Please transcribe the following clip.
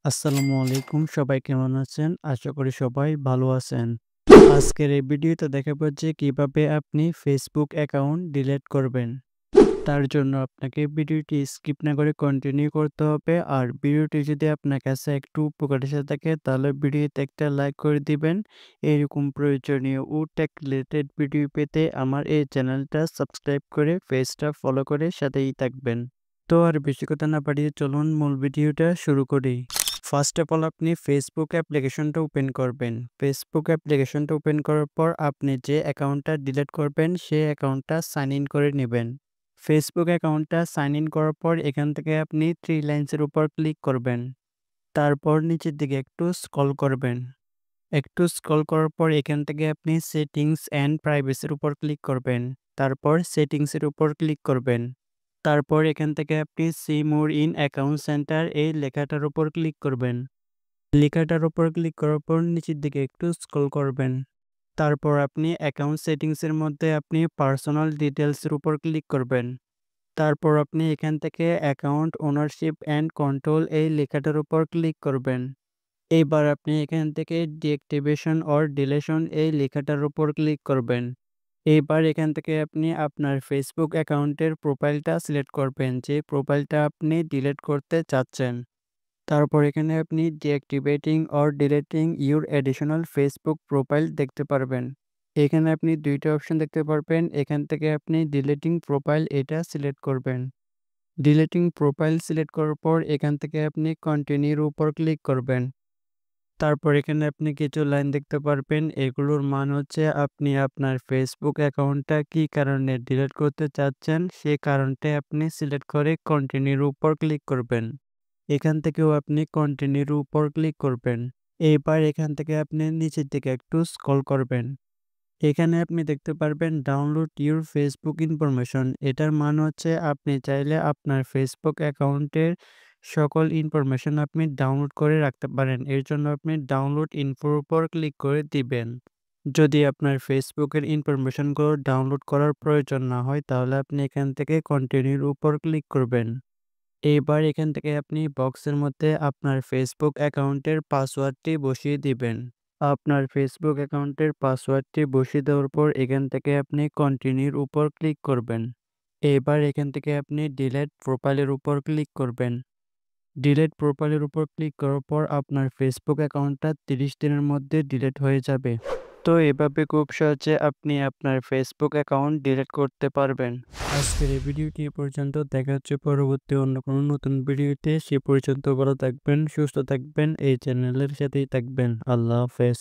আসসালামু আলাইকুম। সবাই কেমন আছেন? আশা করি সবাই ভালো আছেন। আজকের এই ভিডিওতে দেখাবো যে কিভাবে আপনি Facebook অ্যাকাউন্ট ডিলিট করবেন। তার জন্য আপনাকে ভিডিওটি স্কিপ না করে কন্টিনিউ করতে হবে। আর ভিডিওটি যদি আপনার কাছে একটু উপকার এসে থাকে তাহলে ভিডিওতে একটা লাইক করে দিবেন। এরকম প্রয়োজনীয় ও টেক রিলেটেড ভিডিও পেতে আমার এই চ্যানেলটা সাবস্ক্রাইব করে পেজটা ফলো করে সাথেই থাকবেন। তো আর বেশি কথা না বাড়িয়ে চলুন মূল ভিডিওটা শুরু করি। ফার্স্ট অফ অল আপনি ফেসবুক অ্যাপ্লিকেশনটা ওপেন করবেন। ফেসবুক অ্যাপ্লিকেশনটা ওপেন করার পর আপনি যে অ্যাকাউন্টটা ডিলিট করবেন সেই অ্যাকাউন্টটা সাইন ইন করে নেবেন। ফেসবুক অ্যাকাউন্টটা সাইন ইন করার পর এখান থেকে আপনি থ্রি লাইন্সের উপর ক্লিক করবেন। তারপর নিচের দিকে একটু স্ক্রল করবেন। একটু স্ক্রল করার পর এখান থেকে আপনি সেটিংস অ্যান্ড প্রাইভেসির উপর ক্লিক করবেন। তারপর সেটিংসের উপর ক্লিক করবেন। তারপর এখান থেকে আপনি see more in account centre এই লেখাটার উপর ক্লিক করবেন। লেখাটার উপর ক্লিক করার পর নিচের দিকে একটু স্ক্রল করবেন। তারপর আপনি অ্যাকাউন্ট সেটিংসের মধ্যে আপনি পার্সোনাল ডিটেলসের উপর ক্লিক করবেন। তারপর আপনি এখান থেকে অ্যাকাউন্ট ওনারশিপ অ্যান্ড কন্ট্রোল এই লেখাটার উপর ক্লিক করবেন। এবার আপনি এখান থেকে ডিঅ্যাক্টিভেশন অর ডিলেশন এই লেখাটার উপর ক্লিক করবেন। এবার এখান থেকে আপনি আপনার ফেসবুক অ্যাকাউন্টের প্রোফাইলটা সিলেক্ট করবেন যে প্রোফাইলটা আপনি ডিলিট করতে চাচ্ছেন। তারপর এখানে আপনি deactivating or deleting your additional Facebook profile দেখতে পারবেন। এখানে আপনি দুইটা অপশন দেখতে পারবেন। এখান থেকে আপনি ডিলিটিং প্রোফাইল এটা সিলেক্ট করবেন। ডিলিটিং প্রোফাইল সিলেক্ট করার পর এখান থেকে আপনি কন্টিনিউর উপর ক্লিক করবেন। তারপর এখানে আপনি কিছু লাইন দেখতে পারবেন। এগুলোর মান হচ্ছে আপনি আপনার ফেসবুক অ্যাকাউন্টটা কী কারণে ডিলিট করতে চাচ্ছেন সেই কারণটা আপনি সিলেক্ট করে কন্টিনিউর উপর ক্লিক করবেন। এখান থেকেও আপনি কন্টিনিউর উপর ক্লিক করবেন। এবার এখান থেকে আপনি নিচের দিকে একটু স্ক্রল করবেন। এখানে আপনি দেখতে পারবেন ডাউনলোড ইউর ফেসবুক ইনফরমেশন। এটার মান হচ্ছে আপনি চাইলে আপনার ফেসবুক অ্যাকাউন্টের সকল ইনফরমেশন আপনি ডাউনলোড করে রাখতে পারেন। এর জন্য আপনি ডাউনলোড ইনফোর উপর ক্লিক করে দিবেন। যদি আপনার ফেসবুকের ইনফরমেশনগুলো ডাউনলোড করার প্রয়োজন না হয় তাহলে আপনি এখান থেকে কন্টিনিউর উপর ক্লিক করবেন। এবার এখান থেকে আপনি বক্সের মধ্যে আপনার ফেসবুক অ্যাকাউন্টের পাসওয়ার্ডটি বসিয়ে দিবেন। আপনার ফেসবুক অ্যাকাউন্টের পাসওয়ার্ডটি বসিয়ে দেওয়ার পর এখান থেকে আপনি কন্টিনিউর উপর ক্লিক করবেন। এবার এখান থেকে আপনি ডিলিট প্রোফাইলের উপর ক্লিক করবেন। ডিলিট প্রোফাইলের উপর ক্লিক করার পর আপনার ফেসবুক অ্যাকাউন্টটা 30 দিনের মধ্যে ডিলিট হয়ে যাবে। তো এভাবে খুব সহজে আপনি আপনার ফেসবুক অ্যাকাউন্ট ডিলিট করতে পারবেন। আজকের এই ভিডিওটি এ পর্যন্ত। দেখা হচ্ছে পরবর্তী অন্য কোনো নতুন ভিডিওতে। সে পর্যন্ত ভালো থাকবেন, সুস্থ থাকবেন, এই চ্যানেলের সাথেই থাকবেন। আল্লাহ হাফেজ।